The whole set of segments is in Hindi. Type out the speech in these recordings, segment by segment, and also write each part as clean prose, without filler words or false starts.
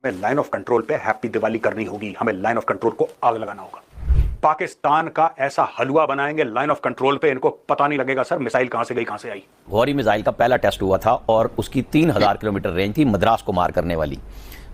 हमें लाइन ऑफ कंट्रोल पे हैप्पी दिवाली करनी होगी, हमें लाइन ऑफ कंट्रोल को आग लगाना होगा। पाकिस्तान का ऐसा हलवा बनाएंगे लाइन ऑफ कंट्रोल पे, इनको पता नहीं लगेगा सर मिसाइल कहां से गई कहां से आई। गौरी मिसाइल का पहला टेस्ट हुआ था और उसकी 3000 किलोमीटर रेंज थी, मद्रास को मार करने वाली।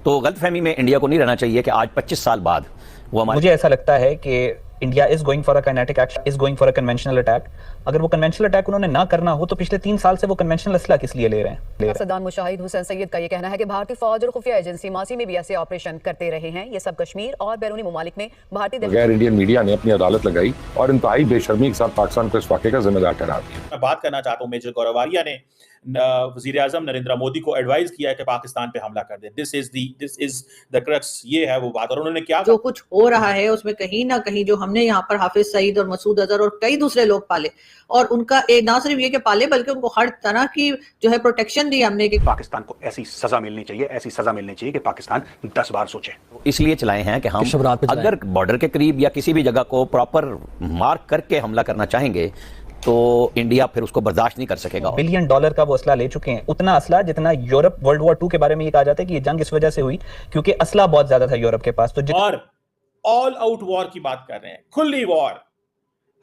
तो गलतफहमी में इंडिया को नहीं रहना चाहिए कि आज 25 साल बाद वो हमारे। मुझे ऐसा लगता है कि India is going for a kinetic action, is going for a conventional attack. अगर वो कन्वेंशनल अटैक उन्होंने ना करना हो तो पिछले 3 साल से वो कन्वेंशनल असला किस लिए ले रहे हैं? सद्दाम मुशाहिद हुसैन सैयद का ये कहना है कि भारतीय फौज और खुफिया एजेंसी मासी में भी ऐसे ऑपरेशन करते रहे हैं। ये सब कश्मीर और बैरूनी ममालिक में भारतीय गैर इंडियन मीडिया ने अपनी अदालत लगाई और इंतहाई बेशर्मी के साथ पाकिस्तान को इस वाक़े का जिम्मेदार ठहरा दिया। मैं बात करना चाहता हूँ मेजर गौरव आर्या ने वजीर आजम नरेंद्र मोदी को एडवाइस किया है कि पाकिस्तान पे हमला कर दे। दिस इज द क्रक्स, ये है वो बात। और उन्होंने क्या जो कुछ हो रहा है उसमें कहीं ना कहीं जो हमने यहाँ पर हाफिज सईद और मसूद अजहर और कई दूसरे लोग पाले, और उनका ना सिर्फ ये कि पाले बल्कि उनको हर तरह की जो है प्रोटेक्शन दी हमने कि पाकिस्तान को ऐसी सजा मिलनी चाहिए, ऐसी सजा मिलनी चाहिए कि पाकिस्तान 10 बार सोचे। इसलिए चलाए हैं कि हम अगर बॉर्डर के करीब या किसी भी जगह को प्रॉपर मार्क करके हमला करना चाहेंगे तो इंडिया फिर उसको बर्दाश्त नहीं कर सकेगा। $1 बिलियन का वो असला ले चुके हैं, उतना असला जितना यूरोप वर्ल्ड वॉर 2 के बारे में ये कहा जाता है कि ये जंग इस वजह से हुई क्योंकि असला बहुत ज्यादा था यूरोप के पास। तो और ऑल आउट वॉर की बात कर रहे हैं, खुली वॉर।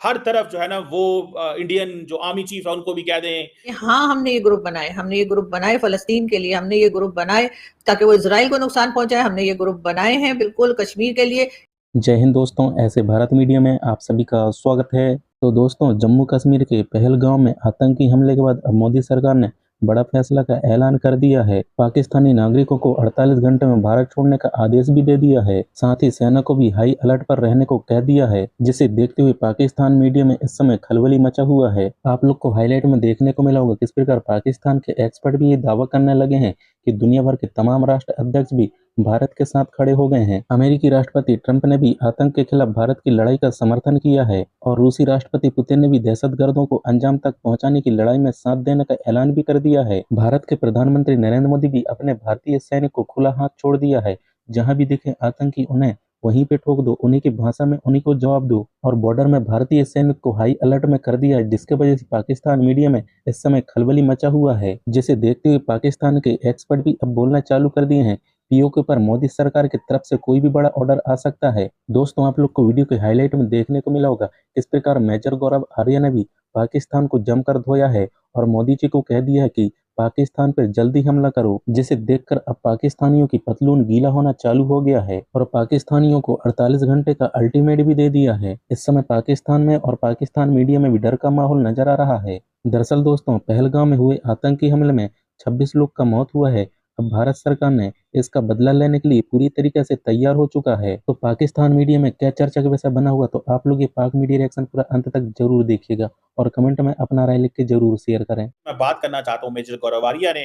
हर तरफ जो है ना वो इंडियन जो आर्मी चीफ है उनको भी कह दें हाँ हमने ये ग्रुप बनाए फलस्तीन के लिए, हमने ये ग्रुप बनाए ताकि वो इजराइल को नुकसान पहुंचाए, हमने ये ग्रुप बनाए हैं बिल्कुल कश्मीर के लिए। जय हिंद दोस्तों, ऐसे भारत मीडिया में आप सभी का स्वागत है। तो दोस्तों, जम्मू कश्मीर के पहलगांव में आतंकी हमले के बाद अब मोदी सरकार ने बड़ा फैसला का ऐलान कर दिया है। पाकिस्तानी नागरिकों को 48 घंटे में भारत छोड़ने का आदेश भी दे दिया है। साथ ही सेना को भी हाई अलर्ट पर रहने को कह दिया है, जिसे देखते हुए पाकिस्तान मीडिया में इस समय खलबली मचा हुआ है। आप लोग को हाईलाइट में देखने को मिला होगा किस प्रकार पाकिस्तान के एक्सपर्ट भी ये दावा करने लगे हैं कि दुनिया भर के तमाम राष्ट्र अध्यक्ष भी भारत के साथ खड़े हो गए हैं। अमेरिकी राष्ट्रपति ट्रंप ने भी आतंक के खिलाफ भारत की लड़ाई का समर्थन किया है और रूसी राष्ट्रपति पुतिन ने भी दहशतगर्दों को अंजाम तक पहुंचाने की लड़ाई में साथ देने का ऐलान भी कर दिया है। भारत के प्रधानमंत्री नरेंद्र मोदी भी अपने भारतीय सैनिक को खुला हाथ छोड़ दिया है। जहां भी दिखे आतंकी उन्हें वहीं पे ठोक दो, उन्हीं की भाषा में उन्हीं को जवाब दो। और बॉर्डर में भारतीय सैनिक को हाई अलर्ट में कर दिया है, जिसके वजह से पाकिस्तान मीडिया में इस समय खलबली मचा हुआ है, जिसे देखते हुए पाकिस्तान के एक्सपर्ट भी अब बोलना चालू कर दिए हैं पीओके पर मोदी सरकार की तरफ से कोई भी बड़ा ऑर्डर आ सकता है। दोस्तों, आप लोग को वीडियो के हाईलाइट में देखने को मिला होगा इस प्रकार मेजर गौरव आर्य ने भी पाकिस्तान को जमकर धोया है और मोदी जी को कह दिया है कि पाकिस्तान पर जल्दी हमला करो, जिसे देखकर अब पाकिस्तानियों की पतलून गीला होना चालू हो गया है और पाकिस्तानियों को 48 घंटे का अल्टीमेट भी दे दिया है। इस समय पाकिस्तान में और पाकिस्तान मीडिया में भी डर का माहौल नजर आ रहा है। दरअसल दोस्तों, पहलगाम में हुए आतंकी हमले में 26 लोग का मौत हुआ है। अब भारत सरकार ने इसका बदला लेने के लिए पूरी तरीके से तैयार हो चुका है। तो पाकिस्तान मीडिया में क्या चर्चा का विषय बना हुआ, तो आप लोग ये पाक मीडिया रिएक्शन पूरा अंत तक जरूर देखिएगा और कमेंट में अपना राय लिख के जरूर शेयर करें। मैं बात करना चाहता हूँ मेजर गौरव आर्या ने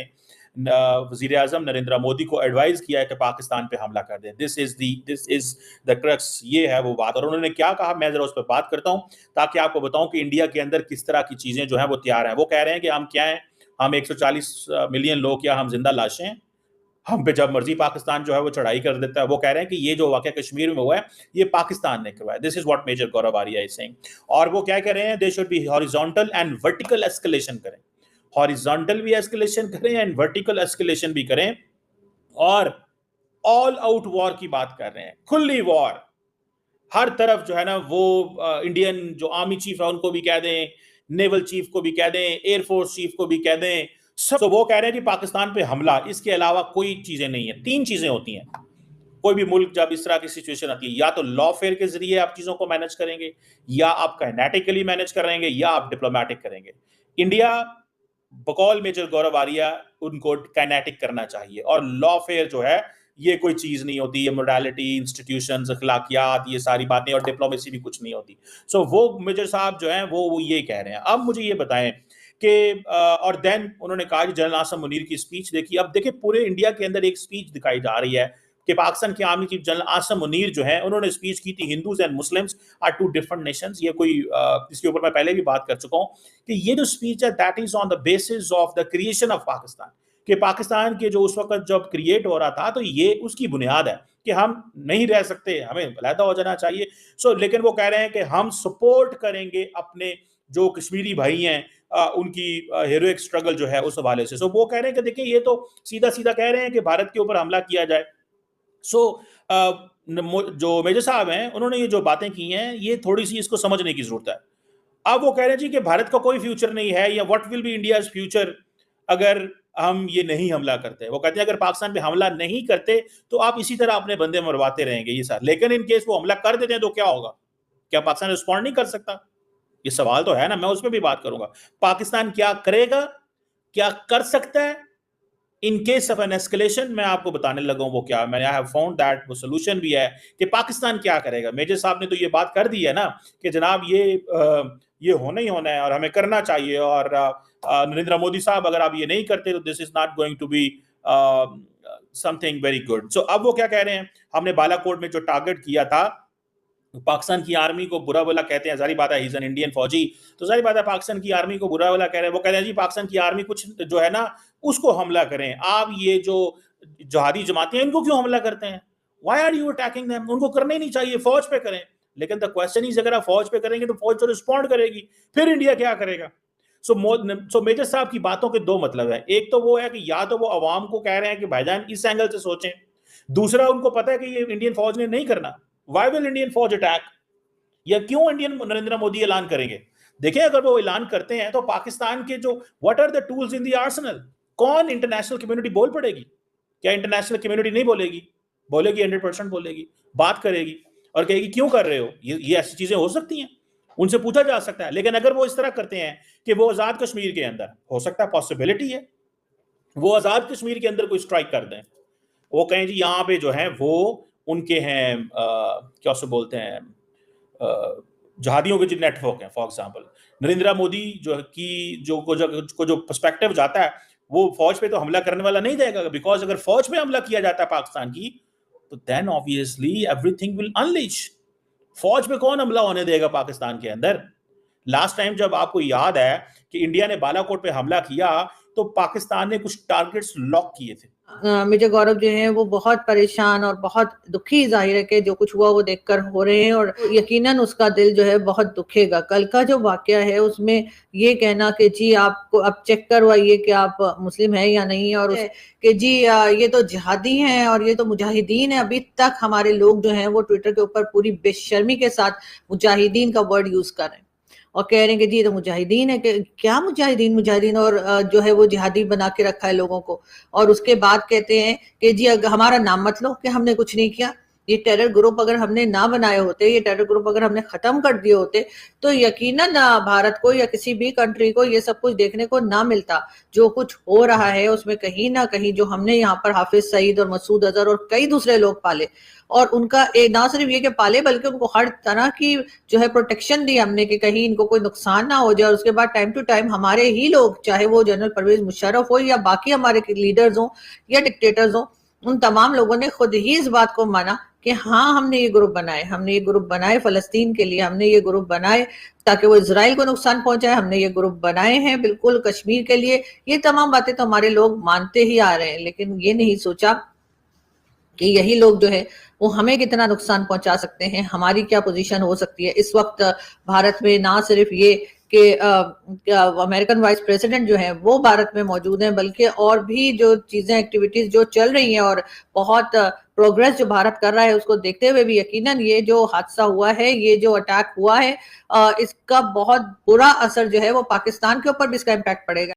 वजीर आजम नरेंद्र मोदी को एडवाइस किया है कि पाकिस्तान पे हमला कर दे। दिस इज द क्रक्स, ये है वो बात। और उन्होंने क्या कहा, मैं जरा उस पर बात करता हूँ ताकि आपको बताऊं कि इंडिया के अंदर किस तरह की चीजें जो है वो तैयार है। वो कह रहे हैं कि हम क्या है, हम 140 मिलियन लोग या हम जिंदा लाशें हैं, हम पे जब मर्जी पाकिस्तान जो है वो चढ़ाई कर देता है। वो कह रहे हैं कि ये जो वाकया कश्मीर में हुआ है ये पाकिस्तान ने करवाया। This is what Major Gaurav Arya is saying. और वो क्या कह रहे हैं, they should be horizontal and vertical escalation करें। हॉरिजॉन्टल भी एस्केलेशन करें एंड वर्टिकल एस्केलेशन भी करें। और ऑल आउट वॉर की बात कर रहे हैं, खुली वॉर। हर तरफ जो है ना वो इंडियन जो आर्मी चीफ है उनको भी कह दें, नेवल चीफ को भी कह दें, एयरफोर्स चीफ को भी कह दें, सब। तो वो कह रहे हैं कि पाकिस्तान पे हमला, इसके अलावा कोई चीजें नहीं है। 3 चीजें होती हैं कोई भी मुल्क जब इस तरह की सिचुएशन आती है, या तो लॉफेयर के जरिए आप चीजों को मैनेज करेंगे, या आप काइनेटिकली मैनेज करेंगे, या आप डिप्लोमेटिक करेंगे। इंडिया बकौल मेजर गौरव आर्या उनको काइनेटिक करना चाहिए। और लॉफेयर जो है ये कोई चीज नहीं होती, ये मोडालिटी, इंस्टीट्यूशंस, अखलाकियात, ये सारी बातें, और डिप्लोमेसी भी कुछ नहीं होती। सो वो मेजर साहब जो हैं वो ये कह रहे हैं। अब मुझे ये बताएं कि और देन उन्होंने कहा कि जनरल आसम मुनीर की स्पीच देखी। अब देखिए पूरे इंडिया के अंदर एक स्पीच दिखाई जा रही है कि पाकिस्तान के army chief General Asim Munir जो है उन्होंने स्पीच की थी, Hindus and Muslims are 2 different nations. ये कोई इसके ऊपर मैं पहले भी बात कर चुका हूं कि ये जो स्पीच है that is on the basis of the creation of Pakistan, कि पाकिस्तान के जो उस वक्त जब क्रिएट हो रहा था तो ये उसकी बुनियाद है कि हम नहीं रह सकते, हमें अलहदा हो जाना चाहिए। लेकिन वो कह रहे हैं कि हम सपोर्ट करेंगे अपने जो कश्मीरी भाई हैं उनकी हीरोइक स्ट्रगल जो है उस हवाले से। वो कह रहे हैं कि देखिए ये तो सीधा सीधा कह रहे हैं कि भारत के ऊपर हमला किया जाए। सो जो मेजर साहब हैं उन्होंने ये जो बातें की हैं ये थोड़ी सी इसको समझने की जरूरत है। अब वो कह रहे हैं जी कि भारत का कोई फ्यूचर नहीं है या what will be India's future अगर हम ये नहीं हमला करते। वो कहते हैं अगर पाकिस्तान पे हमला नहीं करते तो आप इसी तरह अपने बंदे मरवाते रहेंगे ये साथ, लेकिन इन केस वो हमला कर देते हैं तो क्या होगा? क्या पाकिस्तान रिस्पॉन्ड नहीं कर सकता? ये सवाल तो है ना, मैं उस पर भी बात करूंगा। पाकिस्तान क्या करेगा, क्या कर सकता है in case of an escalation? मैं आपको बताने लगा हूं वो क्या, मैंने आई हैव फाउंड दैट वो सोल्यूशन भी है कि पाकिस्तान क्या करेगा। मेजर साहब ने तो ये बात कर दी है ना कि जनाब ये होना ही होना है और हमें करना चाहिए, और नरेंद्र मोदी साहब अगर आप ये नहीं करते तो this is not going to be something very good. So अब वो क्या कह रहे हैं, हमने बालाकोट में जो टारगेट किया था पाकिस्तान की आर्मी को बुरा भला कहते हैं, जारी बात है ही इज एन इंडियन फौजी, तो जारी बात है पाकिस्तान की आर्मी को बुरा भला कह रहे हैं। वो कहते हैं जी पाकिस्तान की आर्मी कुछ जो है ना उसको हमला करें, आप ये जो जिहादी जमातें हैं इनको क्यों हमला करते हैं? Why are you attacking them? उनको करना ही नहीं चाहिए, फौज पे करें। लेकिन द क्वेश्चन इज अगर आप फौज पे करेंगे तो फौज तो रिस्पॉन्ड करेगी, फिर इंडिया क्या करेगा? सो मेजर साहब की बातों के दो मतलब है, एक तो वो है कि या तो वो अवाम को कह रहे हैं कि भाईजान इस एंगल से सोचें, दूसरा उनको पता है कि ये इंडियन फौज ने नहीं करना। Why will इंडियन फौज अटैक? या क्यों इंडियन नरेंद्र मोदी ऐलान करेंगे? देखिए अगर वो ऐलान करते हैं तो पाकिस्तान के जो what are the tools in the arsenal, कौन इंटरनेशनल कम्युनिटी बोल पड़ेगी? क्या इंटरनेशनल कम्युनिटी नहीं बोलेगी? बोलेगी, 100% बोलेगी, बात करेगी और कहेगी क्यों कर रहे हो? ये ऐसी चीजें हो सकती हैं, उनसे पूछा जा सकता है। लेकिन अगर वो इस तरह करते हैं कि वो आजाद कश्मीर के अंदर, हो सकता है पॉसिबिलिटी है वो आजाद कश्मीर के अंदर कोई स्ट्राइक कर दें, वो कहें जी यहाँ पे जो है वो उनके हैं क्या उसको बोलते हैं जहादियों के जो नेटवर्क हैं। फॉर एग्जांपल नरेंद्र मोदी जो की जो पर्सपेक्टिव जाता है वो फौज पे तो हमला करने वाला नहीं देगा, बिकॉज अगर फौज पे हमला किया जाता है पाकिस्तान की तो then obviously everything will unleash. फौज पे कौन हमला होने देगा पाकिस्तान के अंदर? लास्ट टाइम जब आपको याद है कि इंडिया ने बालाकोट पे हमला किया तो पाकिस्तान ने कुछ टारगेट्स लॉक किए थे। मेजर गौरव जो है वो बहुत परेशान और बहुत दुखी जाहिर है कि जो कुछ हुआ वो देखकर हो रहे हैं, और यकीनन उसका दिल जो है बहुत दुखेगा। कल का जो वाकया है उसमें ये कहना कि जी आपको अब चेक करवाइए कि आप मुस्लिम है या नहीं, और कि जी ये तो जिहादी हैं और ये तो मुजाहिदीन है। अभी तक हमारे लोग जो हैं वो ट्विटर के ऊपर पूरी बेशर्मी के साथ मुजाहिदीन का वर्ड यूज कर रहे हैं और कह रहे हैं कि जी तो मुजाहिदीन है। कि क्या मुजाहिदीन और जो है वो जिहादी बना के रखा है लोगों को, और उसके बाद कहते हैं कि जी हमारा नाम मत लो कि हमने कुछ नहीं किया। ये टेरर ग्रुप अगर हमने ना बनाए होते, ये टेरर ग्रुप अगर हमने खत्म कर दिए होते तो यकीनन भारत को या किसी भी कंट्री को ये सब कुछ देखने को ना मिलता। जो कुछ हो रहा है उसमें कहीं ना कहीं जो हमने यहाँ पर हाफिज सईद और मसूद अजहर और कई दूसरे लोग पाले, और उनका ना सिर्फ ये कि पाले बल्कि उनको हर तरह की जो है प्रोटेक्शन दी हमने कि कहीं इनको कोई नुकसान ना हो जाए। और उसके बाद टाइम टू टाइम हमारे ही लोग, चाहे वो जनरल परवेज मुशर्रफ हो या बाकी हमारे लीडर्स हो या डिक्टेटर्स हो, उन तमाम लोगों ने खुद ही इस बात को माना कि हाँ हमने ये ग्रुप बनाए फलस्तीन के लिए, हमने ये ग्रुप बनाए ताकि वो इजराइल को नुकसान पहुंचाए, हमने ये ग्रुप बनाए हैं बिल्कुल कश्मीर के लिए। ये तमाम बातें तो हमारे लोग मानते ही आ रहे हैं, लेकिन ये नहीं सोचा कि यही लोग जो है वो हमें कितना नुकसान पहुंचा सकते हैं, हमारी क्या पोजीशन हो सकती है। इस वक्त भारत में ना सिर्फ ये कि अमेरिकन वाइस प्रेसिडेंट जो है वो भारत में मौजूद हैं, बल्कि और भी जो चीजें एक्टिविटीज जो चल रही हैं और बहुत प्रोग्रेस जो भारत कर रहा है उसको देखते हुए भी यकीनन ये जो हादसा हुआ है, ये जो अटैक हुआ है, इसका बहुत बुरा असर जो है वो पाकिस्तान के ऊपर भी इसका इम्पैक्ट पड़ेगा।